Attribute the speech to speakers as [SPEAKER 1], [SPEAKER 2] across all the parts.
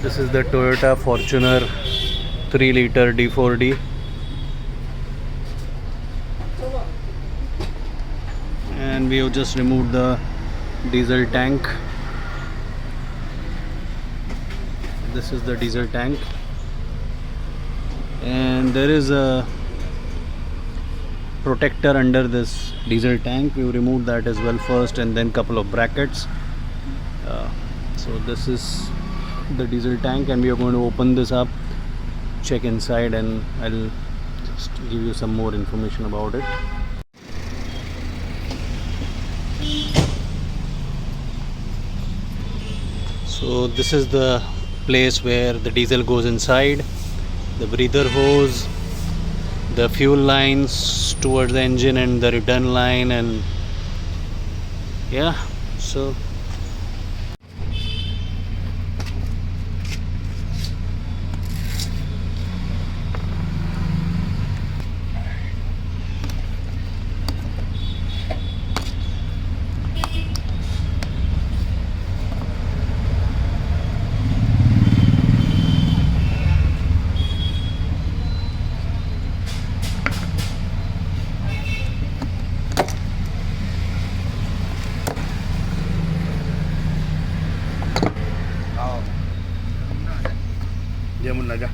[SPEAKER 1] This is the Toyota Fortuner 3-liter D4D. And we have just removed the diesel tank. This is the diesel tank. And there is a protector under this diesel tank. We removed that as well first, and then couple of brackets. So this is the diesel tank, and we are going to open this up, check inside, and I'll just give you some more information about it. So this is the place where the diesel goes inside, the breather hose, the fuel lines towards the engine, and the return line, and yeah, so
[SPEAKER 2] Diamun aja.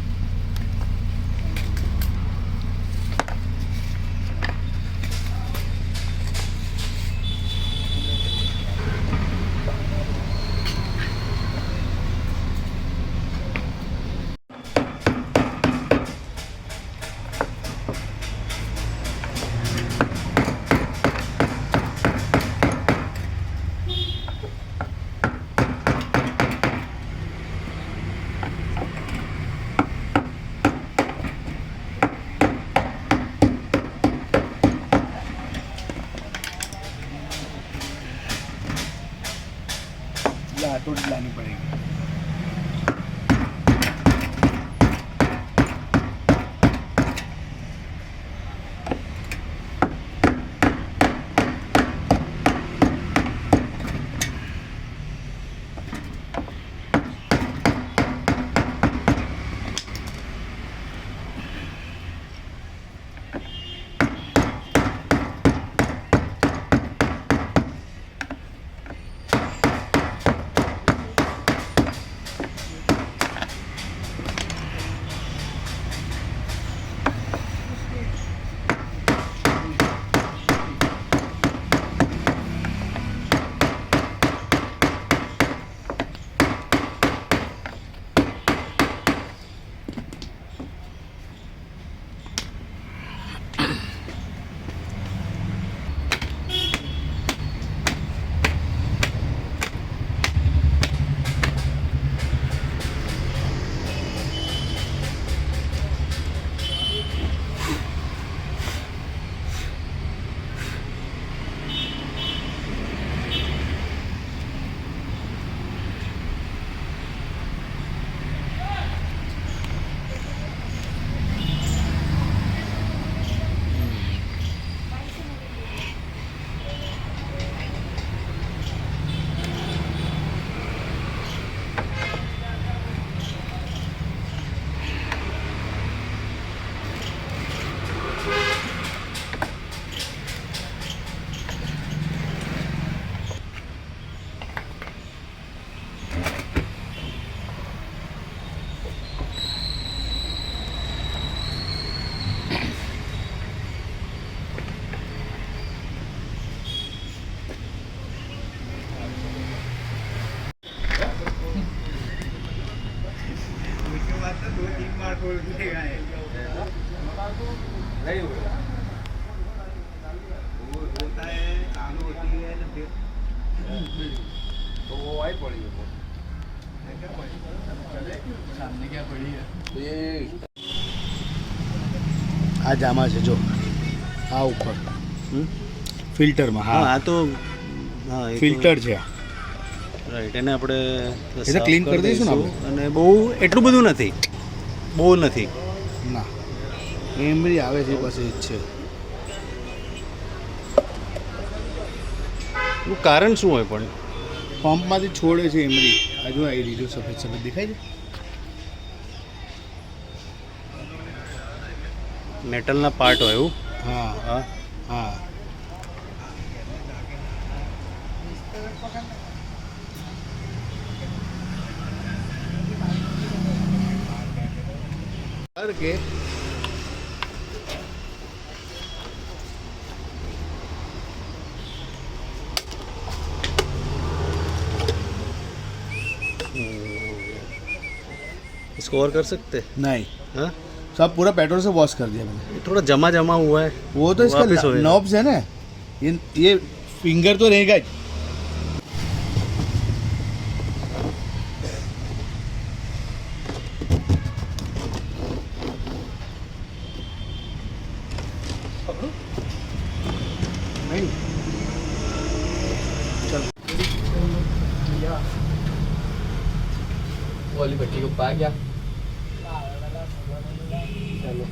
[SPEAKER 2] तो लानी पड़ेगी. આ જામા છે જો આ ઉપર ફિલ્ટરમાં. હા
[SPEAKER 1] આ તો
[SPEAKER 2] ફિલ્ટર છે.
[SPEAKER 1] રાઈટ, એને આપણે
[SPEAKER 2] એને ક્લીન કરી દઈશું ને આપણે.
[SPEAKER 1] અને બહુ એટલું બધું નથી, બહુ નથી
[SPEAKER 2] ના. એમરી આવે છે બસ એ જ છે.
[SPEAKER 1] એનું કારણ શું હોય પણ?
[SPEAKER 2] પંપમાંથી છોડે છે એમરી. હજુ આવી રહ્યું સફેદ સફેદ દેખાય છે.
[SPEAKER 1] મેટલના પાર્ટ હોય એવું.
[SPEAKER 2] હા
[SPEAKER 1] હા.
[SPEAKER 2] હા કે
[SPEAKER 1] इसको और कर सकते.
[SPEAKER 2] नहीं,
[SPEAKER 1] हाँ,
[SPEAKER 2] सब पूरा पेट्रोल से वॉश कर दिया मैंने.
[SPEAKER 1] ये थोड़ा जमा जमा हुआ है.
[SPEAKER 2] वो तो
[SPEAKER 1] वापस
[SPEAKER 2] इसका
[SPEAKER 1] होएगा.
[SPEAKER 2] नॉब्स है ना, ये फिंगर तो रहेगा ही. नहीं
[SPEAKER 3] वो वाली भट्टी के ऊपर आ गया. चलो